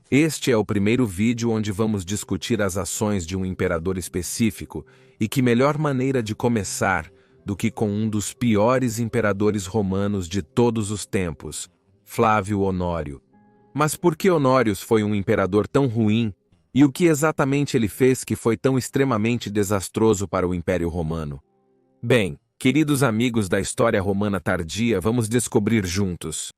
Este é o primeiro vídeo onde vamos discutir as ações de um imperador específico, e que melhor maneira de começar do que com um dos piores imperadores romanos de todos os tempos, Flávio Honório. Mas por que Honórios foi um imperador tão ruim, e o que exatamente ele fez que foi tão extremamente desastroso para o Império Romano? Bem, queridos amigos da história romana tardia, vamos descobrir juntos.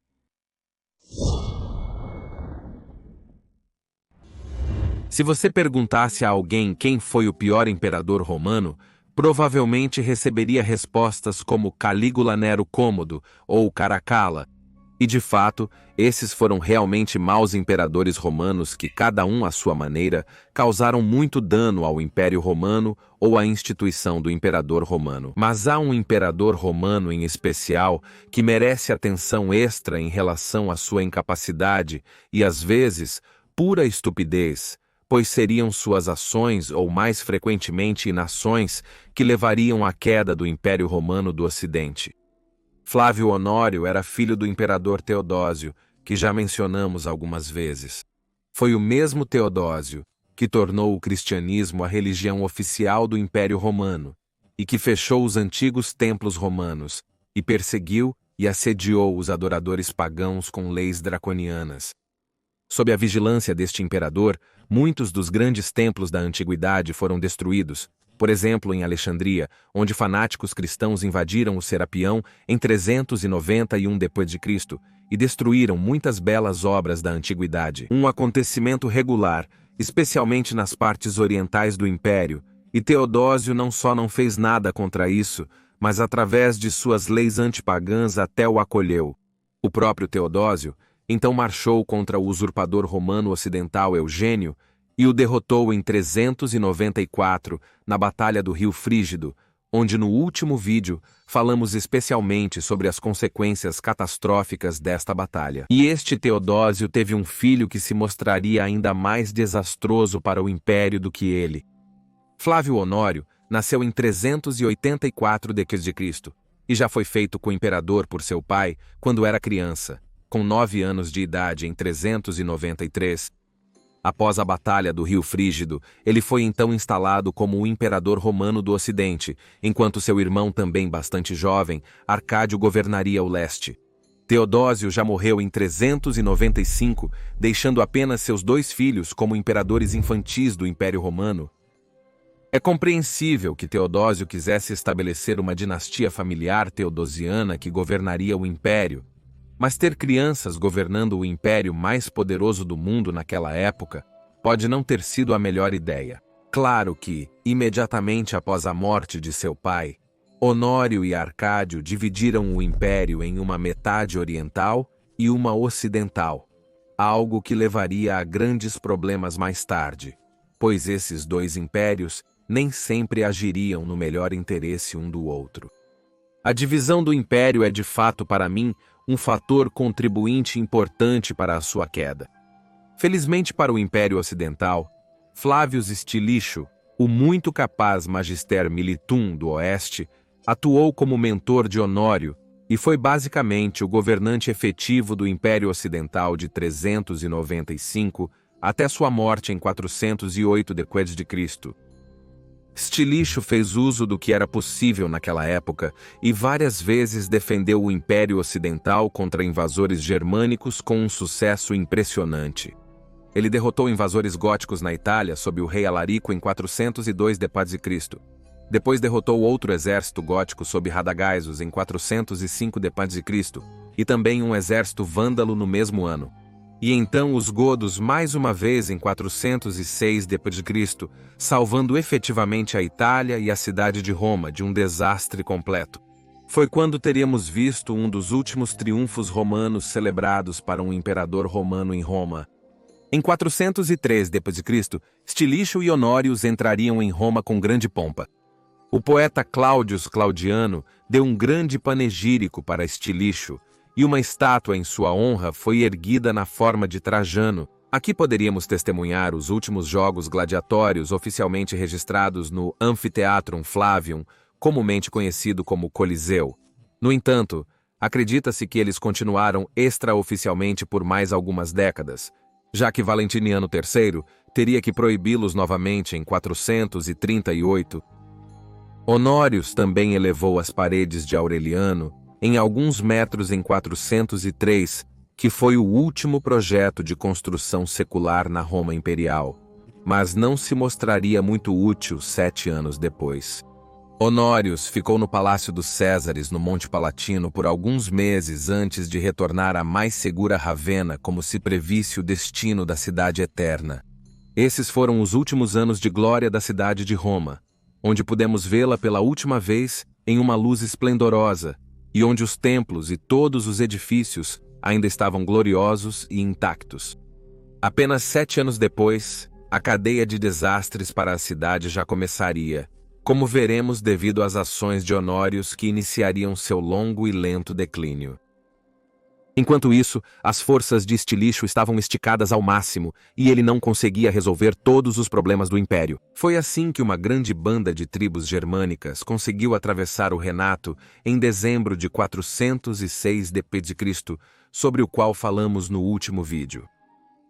Se você perguntasse a alguém quem foi o pior imperador romano, provavelmente receberia respostas como Calígula Nero Cômodo ou Caracalla. E de fato, esses foram realmente maus imperadores romanos que, cada um à sua maneira, causaram muito dano ao Império Romano ou à instituição do imperador romano. Mas há um imperador romano em especial que merece atenção extra em relação à sua incapacidade e, às vezes, pura estupidez, pois seriam suas ações, ou mais frequentemente inações, que levariam à queda do Império Romano do Ocidente. Flávio Honório era filho do imperador Teodósio, que já mencionamos algumas vezes. Foi o mesmo Teodósio que tornou o cristianismo a religião oficial do Império Romano, e que fechou os antigos templos romanos, e perseguiu e assediou os adoradores pagãos com leis draconianas. Sob a vigilância deste imperador, muitos dos grandes templos da antiguidade foram destruídos, por exemplo em Alexandria, onde fanáticos cristãos invadiram o Serapião em 391 d.C. e destruíram muitas belas obras da antiguidade. Um acontecimento regular, especialmente nas partes orientais do Império, e Teodósio não só não fez nada contra isso, mas através de suas leis antipagãs até o acolheu. O próprio Teodósio então marchou contra o usurpador romano ocidental Eugênio e o derrotou em 394 na Batalha do Rio Frígido, onde no último vídeo falamos especialmente sobre as consequências catastróficas desta batalha. E este Teodósio teve um filho que se mostraria ainda mais desastroso para o império do que ele. Flávio Honório nasceu em 384 d.C. e já foi feito co-imperador por seu pai quando era criança, com 9 anos de idade em 393. Após a Batalha do Rio Frígido, ele foi então instalado como o imperador romano do Ocidente, enquanto seu irmão, também bastante jovem, Arcádio, governaria o leste. Teodósio já morreu em 395, deixando apenas seus 2 filhos como imperadores infantis do Império Romano. É compreensível que Teodósio quisesse estabelecer uma dinastia familiar teodosiana que governaria o Império, mas ter crianças governando o império mais poderoso do mundo naquela época pode não ter sido a melhor ideia. Claro que, imediatamente após a morte de seu pai, Honório e Arcádio dividiram o império em uma metade oriental e uma ocidental, algo que levaria a grandes problemas mais tarde, pois esses 2 impérios nem sempre agiriam no melhor interesse um do outro. A divisão do império é de fato, para mim, um fator contribuinte importante para a sua queda. Felizmente para o Império Ocidental, Flavius Stilicho, o muito capaz Magister Militum do Oeste, atuou como mentor de Honório e foi basicamente o governante efetivo do Império Ocidental de 395 até sua morte em 408 d.C. Stilicho fez uso do que era possível naquela época e várias vezes defendeu o Império Ocidental contra invasores germânicos com um sucesso impressionante. Ele derrotou invasores góticos na Itália sob o rei Alarico em 402 d.C. Depois derrotou outro exército gótico sob Radagaisus em 405 d.C. e também um exército vândalo no mesmo ano. E então os godos mais uma vez em 406 d.C., salvando efetivamente a Itália e a cidade de Roma de um desastre completo. Foi quando teríamos visto um dos últimos triunfos romanos celebrados para um imperador romano em Roma. Em 403 d.C., Stilicho e Honórios entrariam em Roma com grande pompa. O poeta Cláudius Claudiano deu um grande panegírico para Stilicho, e uma estátua em sua honra foi erguida na forma de Trajano. Aqui poderíamos testemunhar os últimos jogos gladiatórios oficialmente registrados no Amphitheatrum Flavium, comumente conhecido como Coliseu. No entanto, acredita-se que eles continuaram extraoficialmente por mais algumas décadas, já que Valentiniano III teria que proibi-los novamente em 438. Honórios também elevou as paredes de Aureliano em alguns metros em 403, que foi o último projeto de construção secular na Roma Imperial, mas não se mostraria muito útil 7 anos depois. Honórios ficou no Palácio dos Césares, no Monte Palatino, por alguns meses antes de retornar à mais segura Ravenna, como se previsse o destino da cidade eterna. Esses foram os últimos anos de glória da cidade de Roma, onde pudemos vê-la pela última vez em uma luz esplendorosa, e onde os templos e todos os edifícios ainda estavam gloriosos e intactos. Apenas 7 anos depois, a cadeia de desastres para a cidade já começaria, como veremos devido às ações de Honórios que iniciariam seu longo e lento declínio. Enquanto isso, as forças de Stilicho estavam esticadas ao máximo e ele não conseguia resolver todos os problemas do império. Foi assim que uma grande banda de tribos germânicas conseguiu atravessar o Renato em dezembro de 406 d.C., sobre o qual falamos no último vídeo.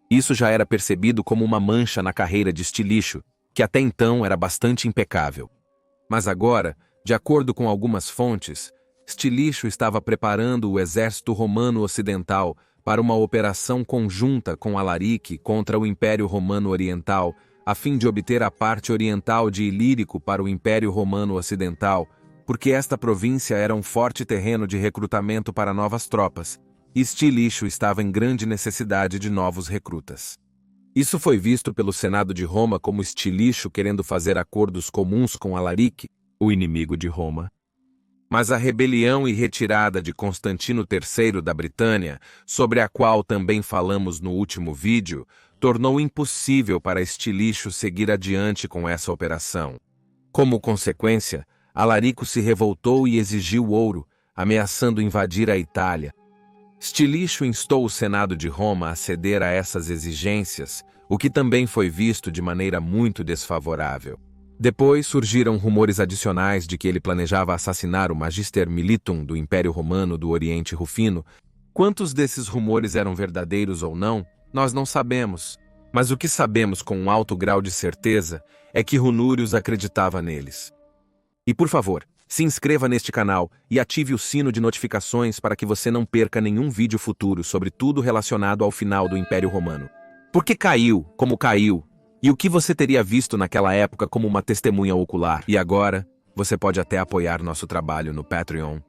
Isso já era percebido como uma mancha na carreira de Stilicho, que até então era bastante impecável. Mas agora, de acordo com algumas fontes, Stilicho estava preparando o exército romano ocidental para uma operação conjunta com Alarique contra o Império Romano Oriental, a fim de obter a parte oriental de Ilírico para o Império Romano Ocidental, porque esta província era um forte terreno de recrutamento para novas tropas, e Stilicho estava em grande necessidade de novos recrutas. Isso foi visto pelo Senado de Roma como Stilicho querendo fazer acordos comuns com Alarique, o inimigo de Roma. Mas a rebelião e retirada de Constantino III da Britânia, sobre a qual também falamos no último vídeo, tornou impossível para Stilicho seguir adiante com essa operação. Como consequência, Alarico se revoltou e exigiu ouro, ameaçando invadir a Itália. Stilicho instou o Senado de Roma a ceder a essas exigências, o que também foi visto de maneira muito desfavorável. Depois surgiram rumores adicionais de que ele planejava assassinar o Magister Militum do Império Romano do Oriente Rufino. Quantos desses rumores eram verdadeiros ou não, nós não sabemos, mas o que sabemos com um alto grau de certeza é que Runúrius acreditava neles. E por favor, se inscreva neste canal e ative o sino de notificações para que você não perca nenhum vídeo futuro sobre tudo relacionado ao final do Império Romano. Por que caiu, como caiu? E o que você teria visto naquela época como uma testemunha ocular? E agora, você pode até apoiar nosso trabalho no Patreon,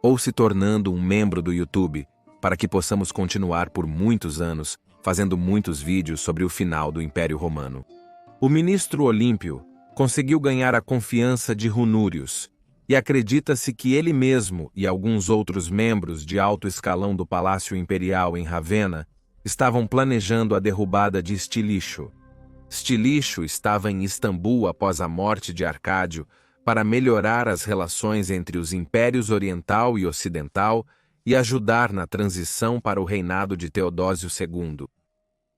ou se tornando um membro do YouTube, para que possamos continuar por muitos anos, fazendo muitos vídeos sobre o final do Império Romano. O ministro Olímpio conseguiu ganhar a confiança de Runúrius, e acredita-se que ele mesmo e alguns outros membros de alto escalão do Palácio Imperial em Ravenna estavam planejando a derrubada de Stilicho. Stilicho estava em Istambul após a morte de Arcádio para melhorar as relações entre os impérios oriental e ocidental e ajudar na transição para o reinado de Teodósio II.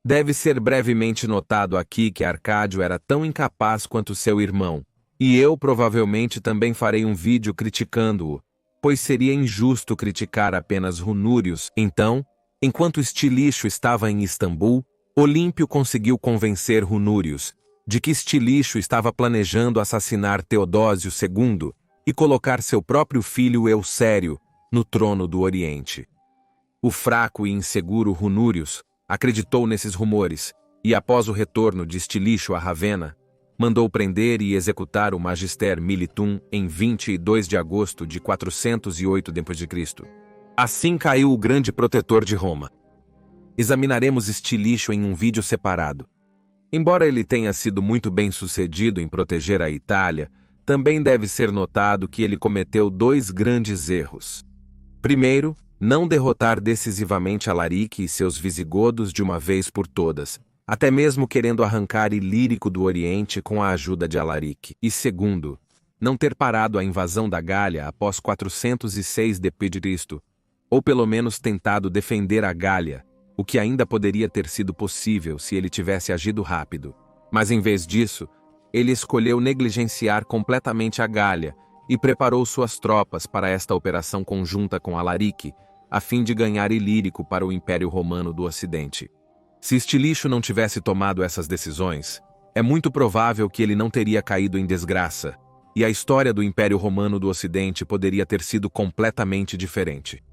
Deve ser brevemente notado aqui que Arcádio era tão incapaz quanto seu irmão, e eu provavelmente também farei um vídeo criticando-o, pois seria injusto criticar apenas Runúrius. Então, enquanto Stilicho estava em Istambul, Olímpio conseguiu convencer Runúrius de que Stilicho estava planejando assassinar Teodósio II e colocar seu próprio filho Eusério no trono do Oriente. O fraco e inseguro Runúrius acreditou nesses rumores e, após o retorno de Stilicho a Ravenna, mandou prender e executar o Magister Militum em 22 de agosto de 408 d.C. Assim caiu o grande protetor de Roma. Examinaremos Stilicho em um vídeo separado. Embora ele tenha sido muito bem sucedido em proteger a Itália, também deve ser notado que ele cometeu 2 grandes erros. Primeiro, não derrotar decisivamente Alarique e seus visigodos de uma vez por todas, até mesmo querendo arrancar Ilírico do Oriente com a ajuda de Alarique. E segundo, não ter parado a invasão da Gália após 406 d.C., ou pelo menos tentado defender a Gália, o que ainda poderia ter sido possível se ele tivesse agido rápido. Mas em vez disso, ele escolheu negligenciar completamente a Gália e preparou suas tropas para esta operação conjunta com Alarique, a fim de ganhar Ilírico para o Império Romano do Ocidente. Se Estilicho não tivesse tomado essas decisões, é muito provável que ele não teria caído em desgraça, e a história do Império Romano do Ocidente poderia ter sido completamente diferente.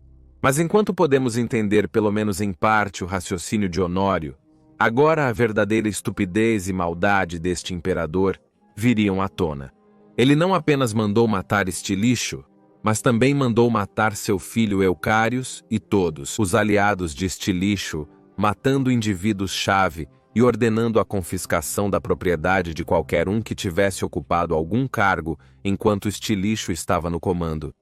Mas enquanto podemos entender pelo menos em parte o raciocínio de Honório, agora a verdadeira estupidez e maldade deste imperador viriam à tona. Ele não apenas mandou matar Estilicho, mas também mandou matar seu filho Eucários e todos os aliados de Estilicho, matando indivíduos-chave e ordenando a confiscação da propriedade de qualquer um que tivesse ocupado algum cargo enquanto Estilicho estava no comando.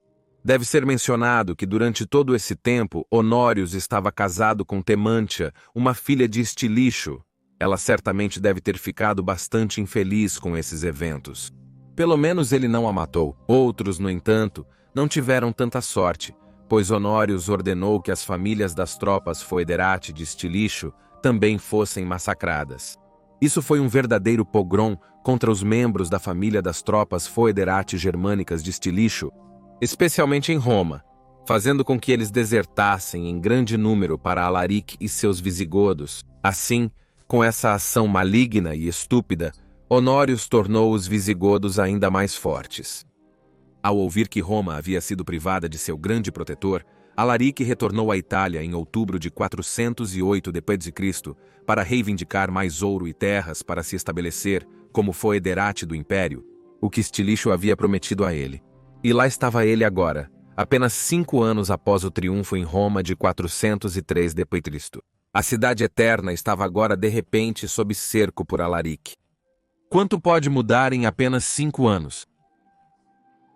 Deve ser mencionado que durante todo esse tempo, Honórios estava casado com Temântia, uma filha de Estilicho. Ela certamente deve ter ficado bastante infeliz com esses eventos. Pelo menos ele não a matou. Outros, no entanto, não tiveram tanta sorte, pois Honórios ordenou que as famílias das tropas foederati de Estilicho também fossem massacradas. Isso foi um verdadeiro pogrom contra os membros da família das tropas foederati germânicas de Estilicho, especialmente em Roma, fazendo com que eles desertassem em grande número para Alaric e seus visigodos. Assim, com essa ação maligna e estúpida, Honórios tornou os visigodos ainda mais fortes. Ao ouvir que Roma havia sido privada de seu grande protetor, Alaric retornou à Itália em outubro de 408 d.C. para reivindicar mais ouro e terras para se estabelecer como foederate do império, o que Estilicho havia prometido a ele. E lá estava ele agora, apenas 5 anos após o triunfo em Roma de 403 d.C. A cidade eterna estava agora de repente sob cerco por Alaric. Quanto pode mudar em apenas 5 anos?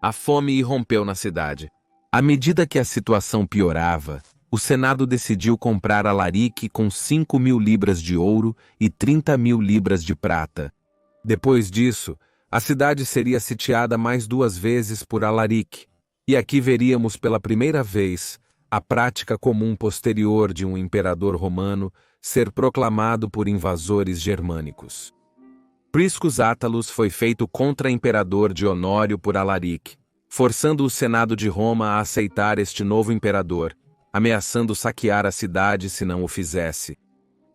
A fome irrompeu na cidade. À medida que a situação piorava, o Senado decidiu comprar Alaric com 5.000 libras de ouro e 30.000 libras de prata. Depois disso, a cidade seria sitiada mais 2 vezes por Alaric, e aqui veríamos pela primeira vez a prática comum posterior de um imperador romano ser proclamado por invasores germânicos. Priscus Attalus foi feito contra-imperador de Honório por Alaric, forçando o Senado de Roma a aceitar este novo imperador, ameaçando saquear a cidade se não o fizesse.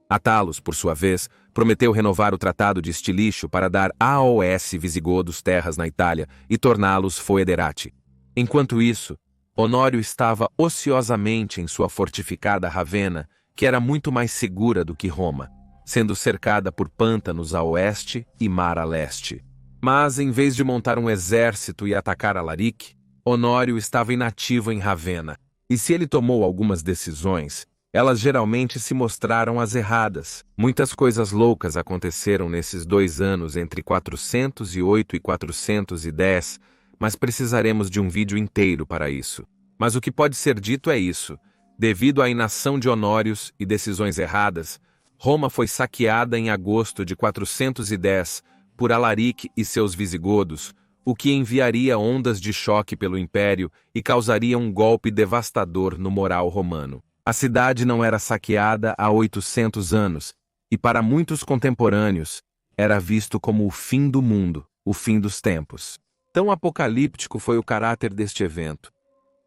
Attalus, por sua vez, prometeu renovar o Tratado de Estilicho para dar aos visigodos terras na Itália e torná-los foederati. Enquanto isso, Honório estava ociosamente em sua fortificada Ravenna, que era muito mais segura do que Roma, sendo cercada por pântanos a oeste e mar a leste. Mas, em vez de montar um exército e atacar Alaric, Honório estava inativo em Ravenna, e se ele tomou algumas decisões, elas geralmente se mostraram as erradas. Muitas coisas loucas aconteceram nesses 2 anos entre 408 e 410, mas precisaremos de um vídeo inteiro para isso. Mas o que pode ser dito é isso: devido à inação de Honórios e decisões erradas, Roma foi saqueada em agosto de 410 por Alaric e seus visigodos, o que enviaria ondas de choque pelo império e causaria um golpe devastador no moral romano. A cidade não era saqueada há 800 anos, e para muitos contemporâneos, era visto como o fim do mundo, o fim dos tempos. Tão apocalíptico foi o caráter deste evento.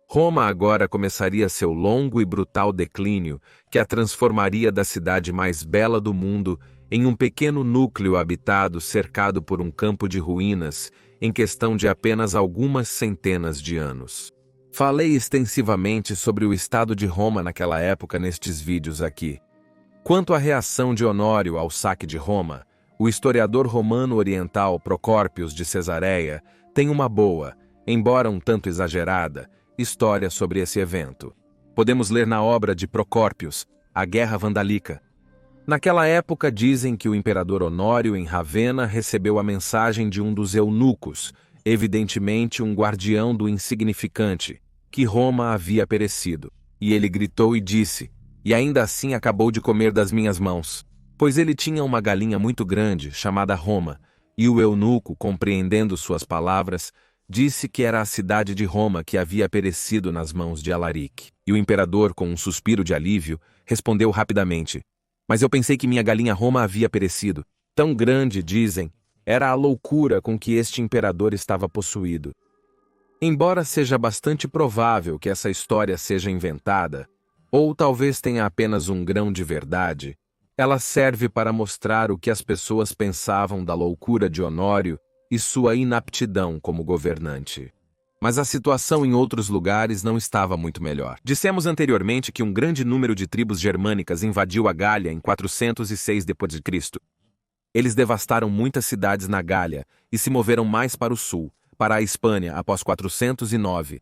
Roma agora começaria seu longo e brutal declínio, que a transformaria da cidade mais bela do mundo em um pequeno núcleo habitado cercado por um campo de ruínas, em questão de apenas algumas centenas de anos. Falei extensivamente sobre o estado de Roma naquela época nestes vídeos aqui. Quanto à reação de Honório ao saque de Roma, o historiador romano oriental Procórpios de Cesareia tem uma boa, embora um tanto exagerada, história sobre esse evento. Podemos ler na obra de Procórpios, A Guerra Vandalica. Naquela época dizem que o imperador Honório em Ravenna recebeu a mensagem de um dos eunucos, evidentemente um guardião do insignificante, que Roma havia perecido. E ele gritou e disse: "E ainda assim acabou de comer das minhas mãos." Pois ele tinha uma galinha muito grande, chamada Roma, e o eunuco, compreendendo suas palavras, disse que era a cidade de Roma que havia perecido nas mãos de Alaric. E o imperador, com um suspiro de alívio, respondeu rapidamente: "Mas eu pensei que minha galinha Roma havia perecido." Tão grande, dizem, era a loucura com que este imperador estava possuído. Embora seja bastante provável que essa história seja inventada, ou talvez tenha apenas um grão de verdade, Ela serve para mostrar o que as pessoas pensavam da loucura de Honório e sua inaptidão como governante. Mas a situação em outros lugares não estava muito melhor. Dissemos anteriormente que um grande número de tribos germânicas invadiu a Gália em 406 d.C. Eles devastaram muitas cidades na Gália e se moveram mais para o sul, para a Espanha, após 409.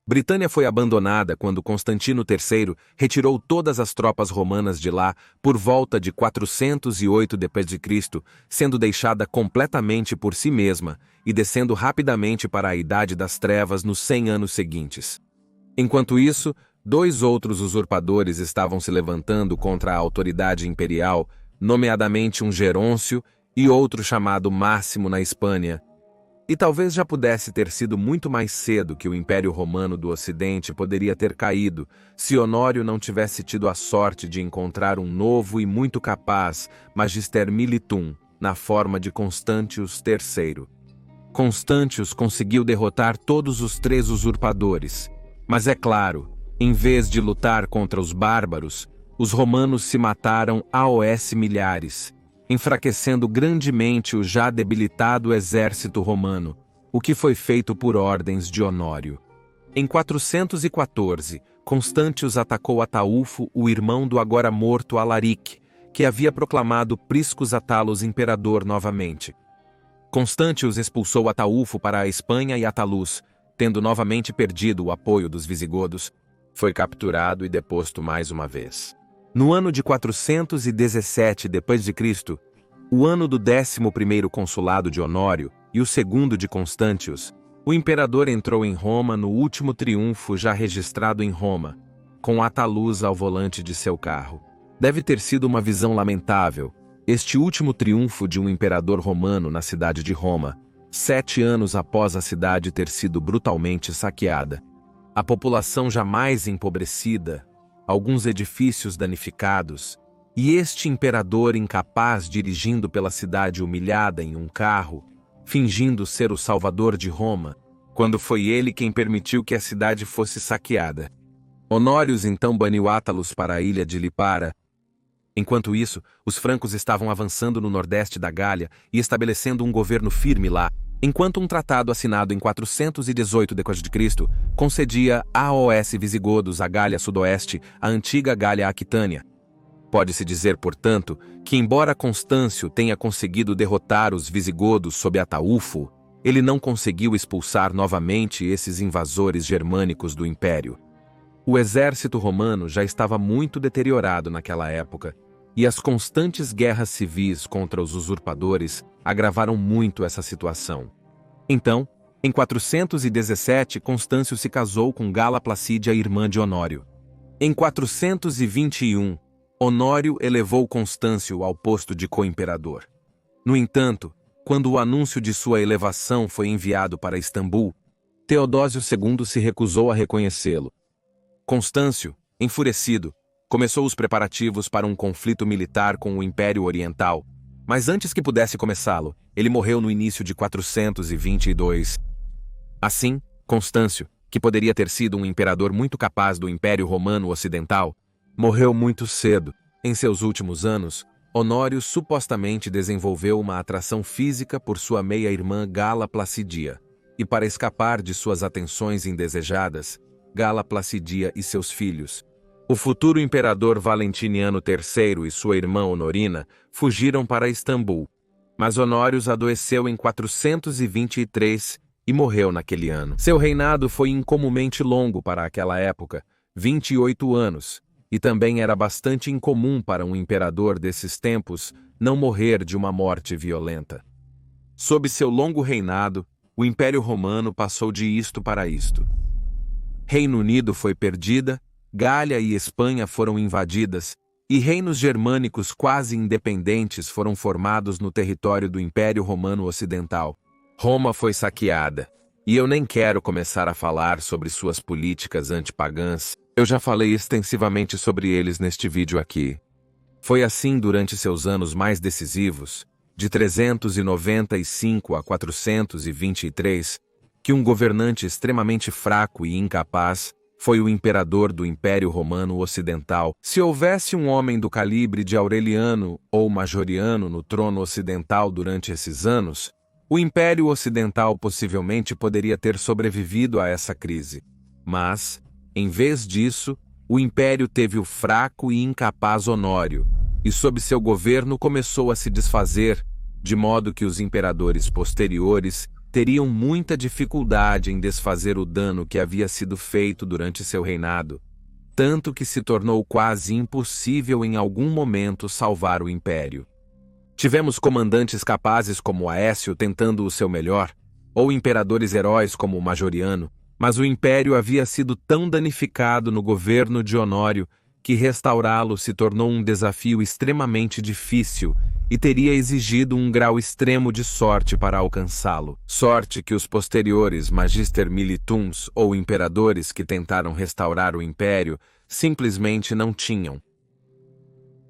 Britânia foi abandonada quando Constantino III retirou todas as tropas romanas de lá por volta de 408 d.C., sendo deixada completamente por si mesma e descendo rapidamente para a Idade das Trevas nos 100 anos seguintes. Enquanto isso, dois outros usurpadores estavam se levantando contra a autoridade imperial, nomeadamente um Gerôncio e outro chamado Máximo na Espanha. E talvez já pudesse ter sido muito mais cedo que o Império Romano do Ocidente poderia ter caído, se Honório não tivesse tido a sorte de encontrar um novo e muito capaz Magister Militum, na forma de Constantius III. Constantius conseguiu derrotar todos os três usurpadores, mas é claro, em vez de lutar contra os bárbaros, os romanos se mataram aos milhares, enfraquecendo grandemente o já debilitado exército romano, o que foi feito por ordens de Honório. Em 414, Constantius atacou Ataúfo, o irmão do agora morto Alaric, que havia proclamado Priscus Atalos imperador novamente. Constantius expulsou Ataúfo para a Espanha e Atalus, tendo novamente perdido o apoio dos visigodos, foi capturado e deposto mais uma vez. No ano de 417 d.C., o ano do 11º consulado de Honório e o segundo de Constantius, o imperador entrou em Roma no último triunfo já registrado em Roma, com Atalus ao volante de seu carro. Deve ter sido uma visão lamentável, este último triunfo de um imperador romano na cidade de Roma, 7 anos após a cidade ter sido brutalmente saqueada. A população jamais empobrecida, alguns edifícios danificados, e este imperador incapaz dirigindo pela cidade humilhada em um carro, fingindo ser o salvador de Roma, quando foi ele quem permitiu que a cidade fosse saqueada. Honórios então baniu Átalos para a ilha de Lipara. Enquanto isso, os francos estavam avançando no nordeste da Gália e estabelecendo um governo firme lá, enquanto um tratado assinado em 418 d.C. concedia aos visigodos a Gália Sudoeste, a antiga Gália Aquitânia. Pode-se dizer, portanto, que embora Constâncio tenha conseguido derrotar os visigodos sob Ataúfo, ele não conseguiu expulsar novamente esses invasores germânicos do império. O exército romano já estava muito deteriorado naquela época, e as constantes guerras civis contra os usurpadores agravaram muito essa situação. Então, em 417, Constâncio se casou com Gala Placídia, irmã de Honório. Em 421, Honório elevou Constâncio ao posto de co-imperador. No entanto, quando o anúncio de sua elevação foi enviado para Istambul, Teodósio II se recusou a reconhecê-lo. Constâncio, enfurecido, começou os preparativos para um conflito militar com o Império Oriental, mas antes que pudesse começá-lo, ele morreu no início de 422. Assim, Constâncio, que poderia ter sido um imperador muito capaz do Império Romano Ocidental, morreu muito cedo. Em seus últimos anos, Honório supostamente desenvolveu uma atração física por sua meia-irmã Gala Placidia, e para escapar de suas atenções indesejadas, Gala Placidia e seus filhos, o futuro imperador Valentiniano III e sua irmã Honorina fugiram para Istambul, mas Honório adoeceu em 423 e morreu naquele ano. Seu reinado foi incomumente longo para aquela época, 28 anos, e também era bastante incomum para um imperador desses tempos não morrer de uma morte violenta. Sob seu longo reinado, o Império Romano passou de isto para isto. Reino Unido foi perdida, Gália e Espanha foram invadidas, e reinos germânicos quase independentes foram formados no território do Império Romano Ocidental. Roma foi saqueada, e eu nem quero começar a falar sobre suas políticas antipagãs. Eu já falei extensivamente sobre eles neste vídeo aqui. Foi assim durante seus anos mais decisivos, de 395 a 423, que um governante extremamente fraco e incapaz foi o imperador do Império Romano Ocidental. Se houvesse um homem do calibre de Aureliano ou Majoriano no trono ocidental durante esses anos, o Império Ocidental possivelmente poderia ter sobrevivido a essa crise. Mas, em vez disso, o Império teve o fraco e incapaz Honório, e sob seu governo começou a se desfazer, de modo que os imperadores posteriores teriam muita dificuldade em desfazer o dano que havia sido feito durante seu reinado, tanto que se tornou quase impossível em algum momento salvar o Império. Tivemos comandantes capazes como Aécio tentando o seu melhor, ou imperadores heróis como o Majoriano, mas o Império havia sido tão danificado no governo de Honório que restaurá-lo se tornou um desafio extremamente difícil e teria exigido um grau extremo de sorte para alcançá-lo. Sorte que os posteriores Magister Militums ou imperadores que tentaram restaurar o Império simplesmente não tinham.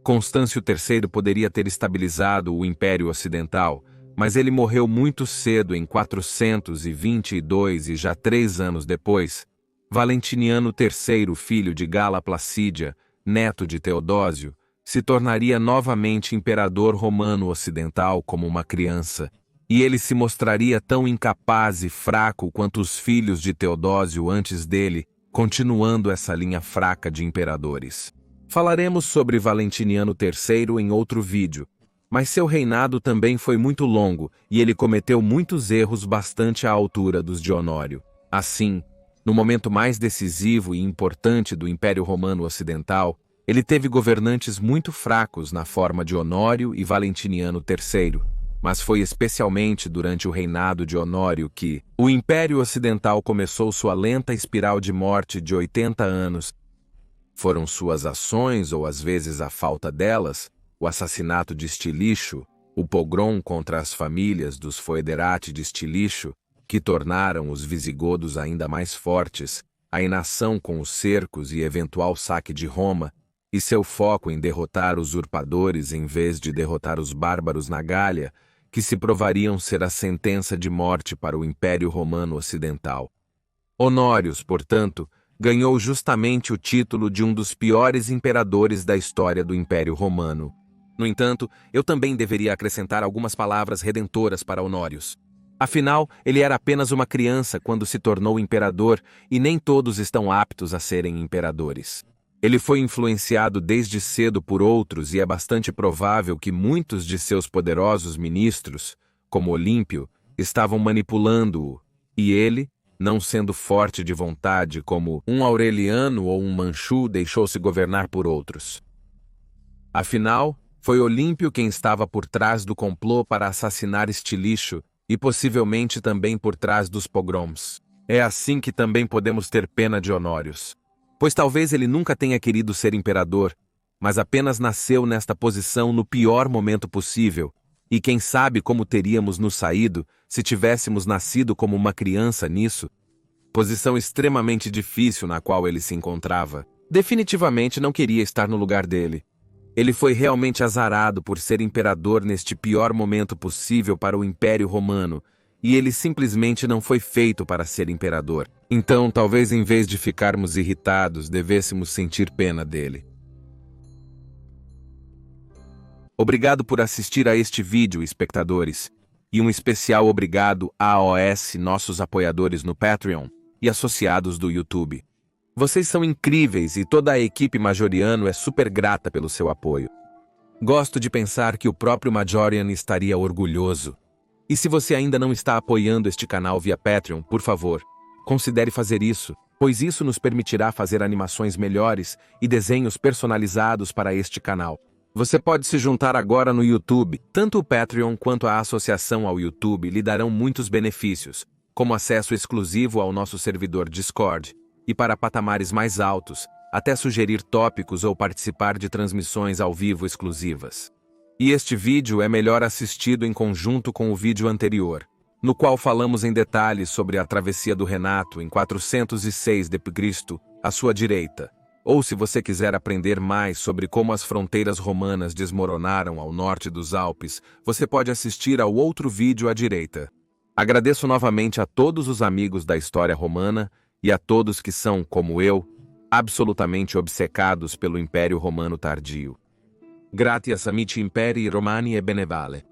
Constâncio III poderia ter estabilizado o Império Ocidental, mas ele morreu muito cedo em 422 e já 3 anos depois, Valentiniano III, filho de Gala Placídia, neto de Teodósio, se tornaria novamente imperador romano ocidental como uma criança, e ele se mostraria tão incapaz e fraco quanto os filhos de Teodósio antes dele, continuando essa linha fraca de imperadores. Falaremos sobre Valentiniano III em outro vídeo, mas seu reinado também foi muito longo e ele cometeu muitos erros bastante à altura dos de Honório. Assim, no momento mais decisivo e importante do Império Romano Ocidental, ele teve governantes muito fracos na forma de Honório e Valentiniano III, mas foi especialmente durante o reinado de Honório que o Império Ocidental começou sua lenta espiral de morte de 80 anos. Foram suas ações, ou às vezes a falta delas, o assassinato de Stilicho, o pogrom contra as famílias dos foederati de Stilicho, que tornaram os visigodos ainda mais fortes, a inação com os cercos e eventual saque de Roma, e seu foco em derrotar usurpadores em vez de derrotar os bárbaros na Gália, que se provariam ser a sentença de morte para o Império Romano Ocidental. Honórios, portanto, ganhou justamente o título de um dos piores imperadores da história do Império Romano. No entanto, eu também deveria acrescentar algumas palavras redentoras para Honórios. Afinal, ele era apenas uma criança quando se tornou imperador e nem todos estão aptos a serem imperadores. Ele foi influenciado desde cedo por outros e é bastante provável que muitos de seus poderosos ministros, como Olímpio, estavam manipulando-o, e ele, não sendo forte de vontade como um Aureliano ou um Manchu, deixou-se governar por outros. Afinal, foi Olímpio quem estava por trás do complô para assassinar Stilicho e possivelmente também por trás dos pogroms. É assim que também podemos ter pena de Honórios. Pois talvez ele nunca tenha querido ser imperador, mas apenas nasceu nesta posição no pior momento possível, e quem sabe como teríamos nos saído se tivéssemos nascido como uma criança nisso? Posição extremamente difícil na qual ele se encontrava. Definitivamente não queria estar no lugar dele. Ele foi realmente azarado por ser imperador neste pior momento possível para o Império Romano, e ele simplesmente não foi feito para ser imperador. Então, talvez em vez de ficarmos irritados, devêssemos sentir pena dele. Obrigado por assistir a este vídeo, espectadores, e um especial obrigado a AOS, nossos apoiadores no Patreon e associados do YouTube. Vocês são incríveis e toda a equipe Majoriano é super grata pelo seu apoio. Gosto de pensar que o próprio Majorian estaria orgulhoso. E se você ainda não está apoiando este canal via Patreon, por favor, considere fazer isso, pois isso nos permitirá fazer animações melhores e desenhos personalizados para este canal. Você pode se juntar agora no YouTube. Tanto o Patreon quanto a associação ao YouTube lhe darão muitos benefícios, como acesso exclusivo ao nosso servidor Discord, e para patamares mais altos, até sugerir tópicos ou participar de transmissões ao vivo exclusivas. E este vídeo é melhor assistido em conjunto com o vídeo anterior, no qual falamos em detalhes sobre a travessia do Renato em 406 d.C., à sua direita. Ou se você quiser aprender mais sobre como as fronteiras romanas desmoronaram ao norte dos Alpes, você pode assistir ao outro vídeo à direita. Agradeço novamente a todos os amigos da história romana e a todos que são, como eu, absolutamente obcecados pelo Império Romano tardio. Gratias amici imperi romani e benevale.